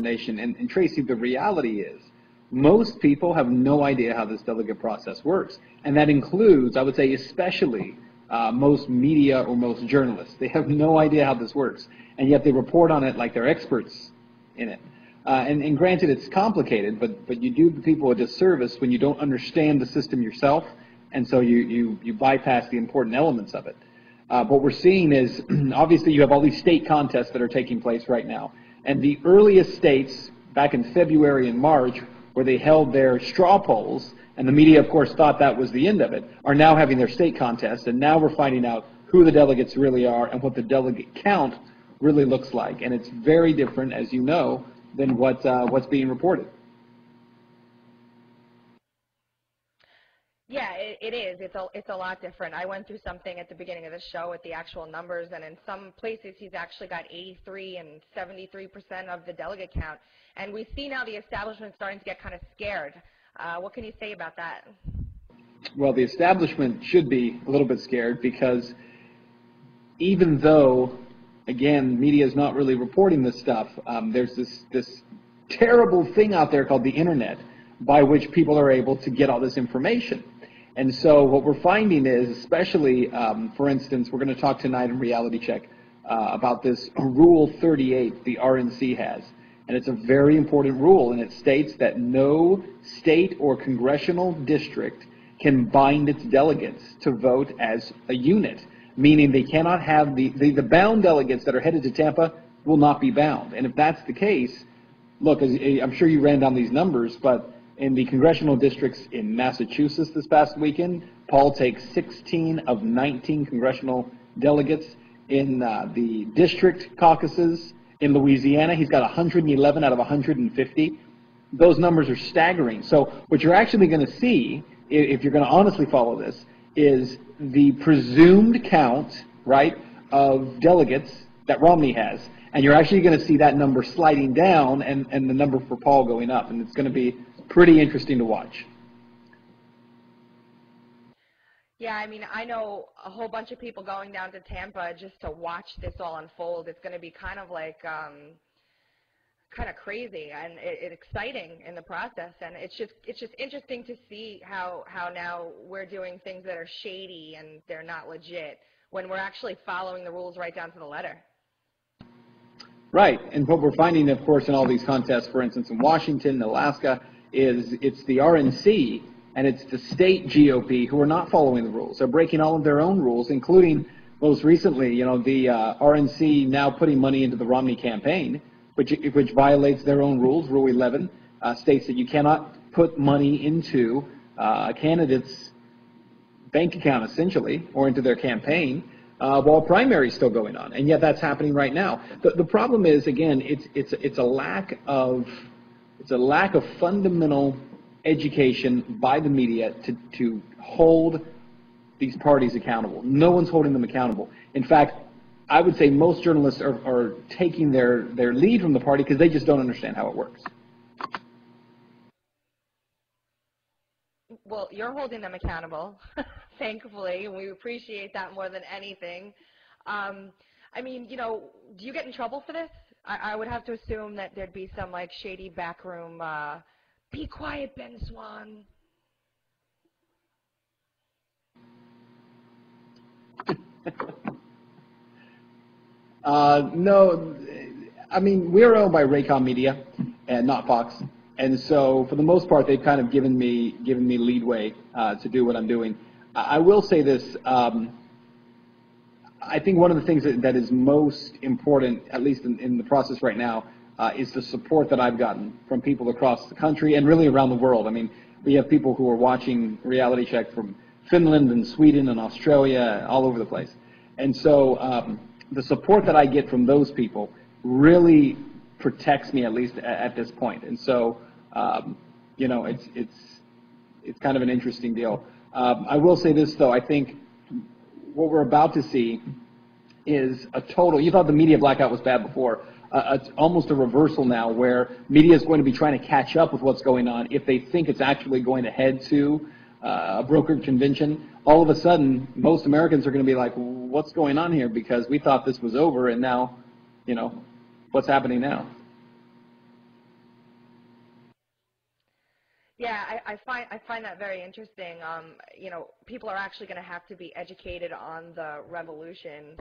nation. And Tracy, the reality is most people have no idea how this delegate process works. And that includes, I would say, especially most media or most journalists. They have no idea how this works. And yet they report on it like they're experts in it. And granted, it's complicated, but you do the people a disservice when you don't understand the system yourself, and so you bypass the important elements of it. What we're seeing is, obviously, you have all these state contests that are taking place right now. And the earliest states, back in February and March, where they held their straw polls, and the media, of course, thought that was the end of it, are now having their state contests, and now we're finding out who the delegates really are and what the delegate count really looks like. And it's very different, as you know, than what's being reported. Yeah, it is. It's a lot different. I went through something at the beginning of the show with the actual numbers, and in some places he's actually got 83 and 73% of the delegate count. And we see now the establishment starting to get kind of scared. What can you say about that? Well, the establishment should be a little bit scared because even though, again, media is not really reporting this stuff, there's this terrible thing out there called the internet by which people are able to get all this information. And so what we're finding is, especially, for instance, we're going to talk tonight in Reality Check about this Rule 38 the RNC has. And it's a very important rule, and it states that no state or congressional district can bind its delegates to vote as a unit, meaning they cannot have the bound delegates that are headed to Tampa will not be bound. And if that's the case, look, I'm sure you ran down these numbers, but in the congressional districts in Massachusetts this past weekend, Paul takes 16 of 19 congressional delegates. In the district caucuses in Louisiana, he's got 111 out of 150. Those numbers are staggering. So what you're actually going to see, if you're going to honestly follow this, is the presumed count, right, of delegates that Romney has. And you're actually going to see that number sliding down and the number for Paul going up. And it's going to be pretty interesting to watch. Yeah, I mean, I know a whole bunch of people going down to Tampa just to watch this all unfold. It's going to be kind of like kind of crazy and exciting in the process. And it's just interesting to see how now we're doing things that are shady and they're not legit when we're actually following the rules right down to the letter. Right, and what we're finding, of course, in all these contests, for instance, in Washington, Alaska, is it's the RNC and it's the state GOP who are not following the rules. They're breaking all of their own rules, including most recently, you know, the RNC now putting money into the Romney campaign, which violates their own rules. Rule 11 states that you cannot put money into a candidate's bank account, essentially, or into their campaign while primary is still going on, and yet that's happening right now. The problem is, again, it's a lack of fundamental education by the media to hold these parties accountable. No one's holding them accountable. In fact, I would say most journalists are taking their lead from the party because they just don't understand how it works. Well, you're holding them accountable, thankfully, and we appreciate that more than anything. I mean, you know, do you get in trouble for this? I would have to assume that there'd be some, like, shady backroom, be quiet, Ben Swan. No, I mean, we're owned by Raycom Media and not Fox. And so, for the most part, they've kind of given me leadway to do what I'm doing. I will say this: I think one of the things that is most important, at least in the process right now, is the support that I've gotten from people across the country and really around the world. I mean, we have people who are watching Reality Check from Finland and Sweden and Australia, all over the place. And so, the support that I get from those people really protects me, at least at this point. And so, you know, it's kind of an interesting deal. I will say this, though. I think what we're about to see is a total, you thought the media blackout was bad before, it's almost a reversal now where media is going to be trying to catch up with what's going on. If they think it's actually going to head to a brokered convention, all of a sudden most Americans are going to be like, what's going on here? Because we thought this was over, and now, you know, what's happening now? Yeah, I find that very interesting. People are actually going to have to be educated on the revolution.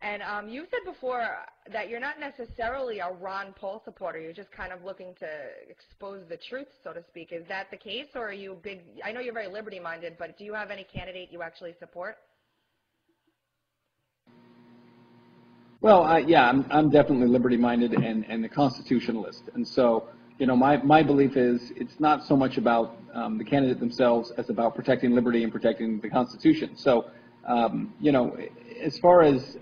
And you said before that you're not necessarily a Ron Paul supporter. You're just kind of looking to expose the truth, so to speak. Is that the case, or are you big? I know you're very liberty-minded, but do you have any candidate you actually support? Well, yeah, I'm definitely liberty-minded and a constitutionalist. And so, my belief is it's not so much about the candidate themselves as about protecting liberty and protecting the Constitution. So, as far as,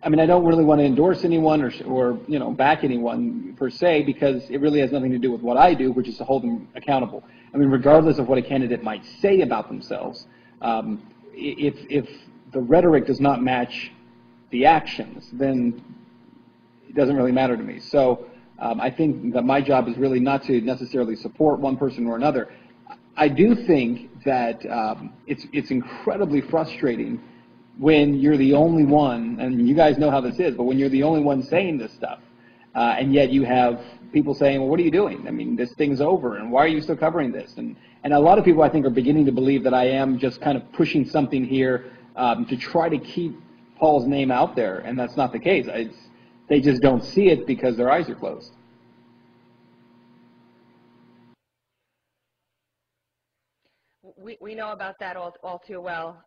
I mean, I don't really want to endorse anyone or back anyone per se, because it really has nothing to do with what I do, which is to hold them accountable. I mean, regardless of what a candidate might say about themselves, if the rhetoric does not match the actions, then it doesn't really matter to me. So I think that my job is really not to necessarily support one person or another. I do think that it's incredibly frustrating when you're the only one, and you guys know how this is, but when you're the only one saying this stuff, and yet you have people saying, well, what are you doing? I mean, this thing's over, and why are you still covering this? And a lot of people, I think, are beginning to believe that I am just kind of pushing something here to try to keep Paul's name out there, and that's not the case. They just don't see it because their eyes are closed. We know about that all too well.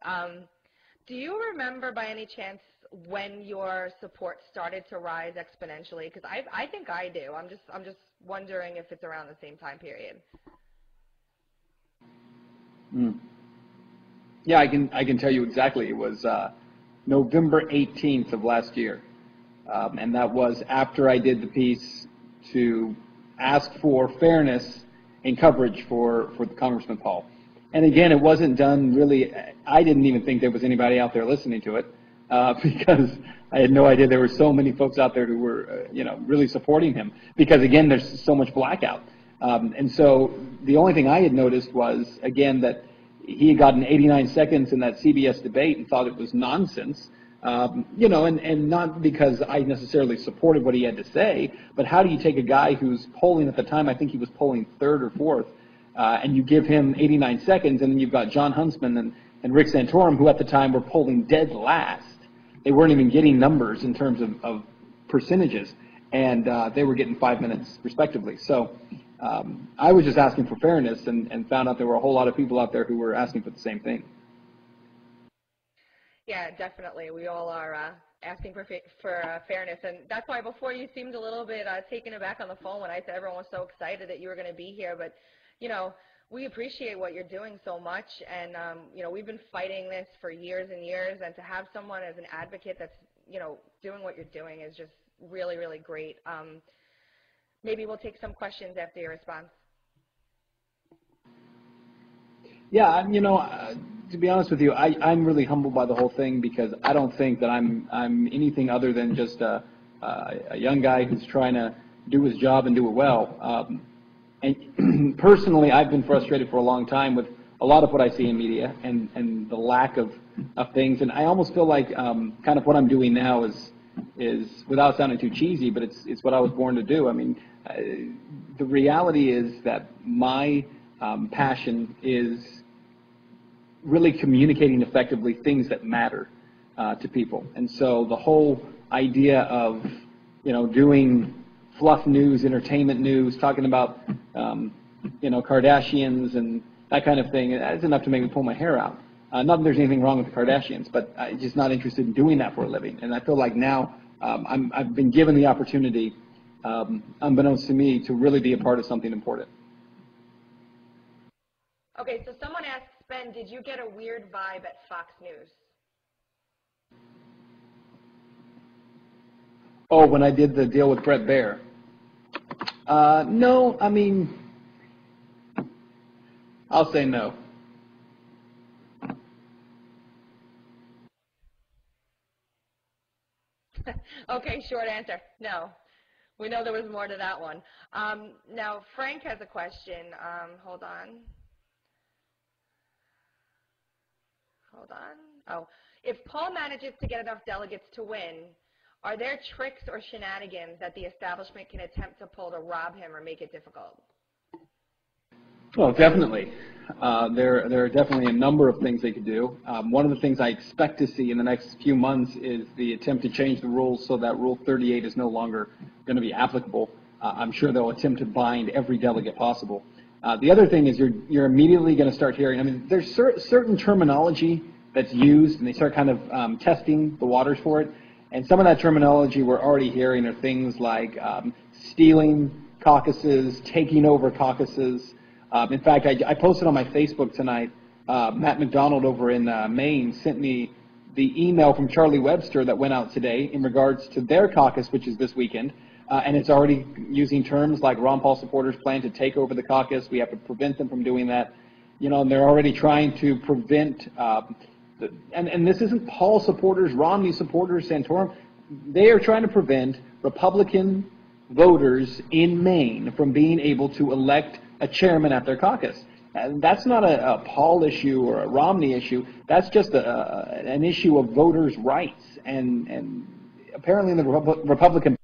Do you remember by any chance when your support started to rise exponentially? Because I think I do. I'm just wondering if it's around the same time period. Yeah, I can tell you exactly. It was November 18th of last year, and that was after I did the piece to ask for fairness in coverage for Congressman Paul. And again, it wasn't done really. I didn't even think there was anybody out there listening to it because I had no idea there were so many folks out there who were, really supporting him. Because again, there's so much blackout, and so the only thing I had noticed was again that he had gotten 89 seconds in that CBS debate and thought it was nonsense. And not because I necessarily supported what he had to say, but how do you take a guy who's polling at the time, I think he was polling third or fourth, and you give him 89 seconds, and then you've got John Huntsman and Rick Santorum, who at the time were polling dead last. They weren't even getting numbers in terms of percentages, and they were getting 5 minutes respectively. So I was just asking for fairness and found out there were a whole lot of people out there who were asking for the same thing. Yeah, definitely. We all are asking for fairness, and that's why before you seemed a little bit taken aback on the phone when I said everyone was so excited that you were going to be here. But we appreciate what you're doing so much, and we've been fighting this for years and years, and to have someone as an advocate that's doing what you're doing is just really, really great. Maybe we'll take some questions after your response. Yeah, to be honest with you, I'm really humbled by the whole thing because I don't think that I'm anything other than just a young guy who's trying to do his job and do it well. And personally, I've been frustrated for a long time with a lot of what I see in media and the lack of things. And I almost feel like kind of what I'm doing now is without sounding too cheesy, but it's what I was born to do. I mean, the reality is that my passion is really communicating effectively things that matter to people. And so the whole idea of, doing fluff news, entertainment news, talking about, Kardashians and that kind of thing, that's enough to make me pull my hair out. Not that there's anything wrong with the Kardashians, but I'm just not interested in doing that for a living. And I feel like now I've been given the opportunity, unbeknownst to me, to really be a part of something important. Okay, so someone asked, Ben, did you get a weird vibe at Fox News? Oh, when I did the deal with Brett Baer. No, I mean, I'll say no. Okay, short answer, no. We know there was more to that one. Now, Frank has a question. Hold on. Oh, if Paul manages to get enough delegates to win, are there tricks or shenanigans that the establishment can attempt to pull to rob him or make it difficult? Well, definitely. There are definitely a number of things they could do. One of the things I expect to see in the next few months is the attempt to change the rules so that Rule 38 is no longer going to be applicable. I'm sure they'll attempt to bind every delegate possible. The other thing is you're immediately going to start hearing, I mean, there's certain terminology that's used, and they start kind of testing the waters for it. And some of that terminology we're already hearing are things like stealing caucuses, taking over caucuses. In fact, I posted on my Facebook tonight, Matt McDonald over in Maine sent me the email from Charlie Webster that went out today in regards to their caucus, which is this weekend. And it's already using terms like Ron Paul supporters plan to take over the caucus. We have to prevent them from doing that. You know, and they're already trying to prevent, and this isn't Paul supporters, Romney supporters, Santorum. They are trying to prevent Republican voters in Maine from being able to elect a chairman at their caucus. And that's not a Paul issue or a Romney issue. That's just an issue of voters' rights. And apparently in the Republican.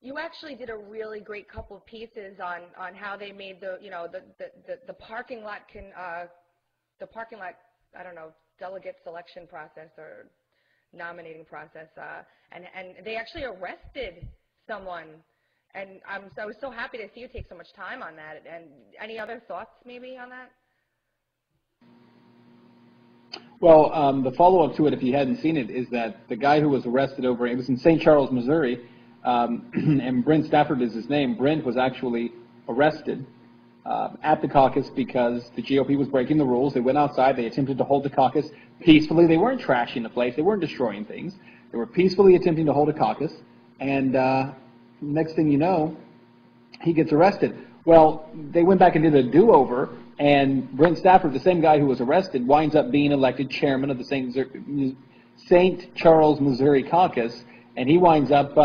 You actually did a really great couple of pieces on how they made the parking lot I don't know, delegate selection process or nominating process, and they actually arrested someone, and I was so happy to see you take so much time on that. And any other thoughts maybe on that? Well, the follow-up to it, if you hadn't seen it, is that the guy who was arrested it was in St. Charles, Missouri, and Brent Stafford is his name. Brent was actually arrested at the caucus because the GOP was breaking the rules. They went outside. They attempted to hold the caucus peacefully. They weren't trashing the place. They weren't destroying things. They were peacefully attempting to hold a caucus. And next thing you know, he gets arrested. Well, they went back and did a do-over, and Brent Stafford, the same guy who was arrested, winds up being elected chairman of the St. Charles, Missouri caucus, and he winds up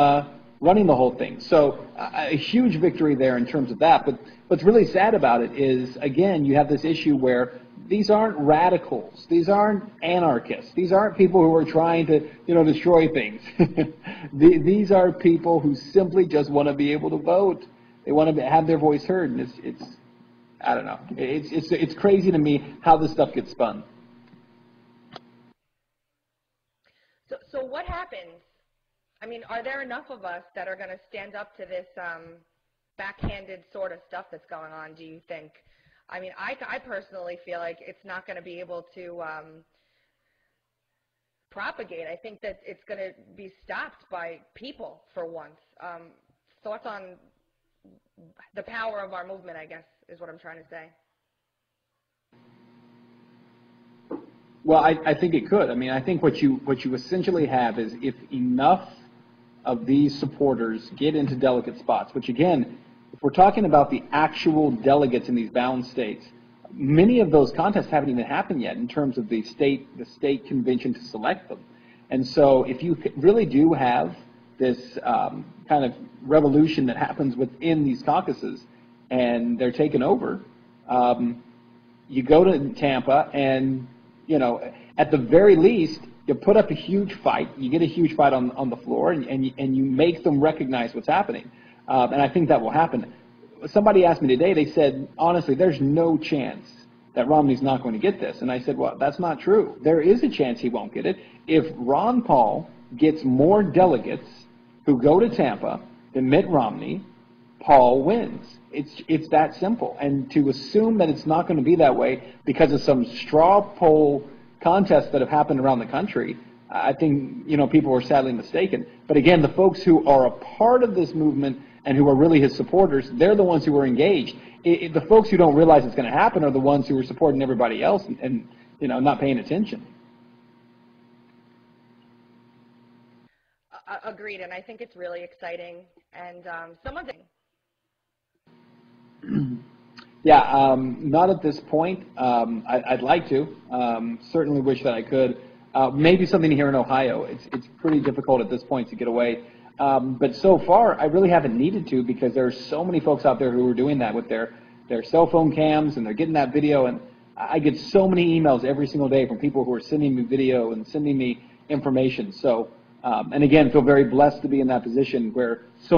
running the whole thing. So a huge victory there in terms of that. But what's really sad about it is, again, you have this issue where these aren't radicals. These aren't anarchists. These aren't people who are trying to, destroy things. These are people who simply just want to be able to vote. They want to have their voice heard, and it's I don't know. It's crazy to me how this stuff gets spun. So what happens? I mean, are there enough of us that are going to stand up to this backhanded sort of stuff that's going on, do you think? I mean, I personally feel like it's not going to be able to propagate. I think that it's going to be stopped by people for once. Thoughts on the power of our movement, I guess, is what I'm trying to say. Well, I think it could. I mean, I think what you essentially have is if enough of these supporters get into delegate spots, which again, if we're talking about the actual delegates in these bound states, many of those contests haven't even happened yet in terms of the state convention to select them. And so if you really do have this kind of revolution that happens within these caucuses and they're taken over, you go to Tampa and, at the very least, you put up a huge fight. You get a huge fight on the floor, and you make them recognize what's happening. And I think that will happen. Somebody asked me today, they said, honestly, there's no chance that Romney's not going to get this. And I said, well, that's not true. There is a chance he won't get it. If Ron Paul gets more delegates who go to Tampa than Mitt Romney, Paul wins. It's that simple. And to assume that it's not going to be that way because of some straw poll contests that have happened around the country, I think, people are sadly mistaken. But again, the folks who are a part of this movement and who are really his supporters, they're the ones who are engaged. The folks who don't realize it's going to happen are the ones who are supporting everybody else and not paying attention. Agreed, and I think it's really exciting. And some of the Yeah, not at this point. I'd like to. Certainly wish that I could. Maybe something here in Ohio. It's pretty difficult at this point to get away. But so far, I really haven't needed to because there are so many folks out there who are doing that with their cell phone cams, and they're getting that video. And I get so many emails every single day from people who are sending me video and sending me information. So, and again, feel very blessed to be in that position where so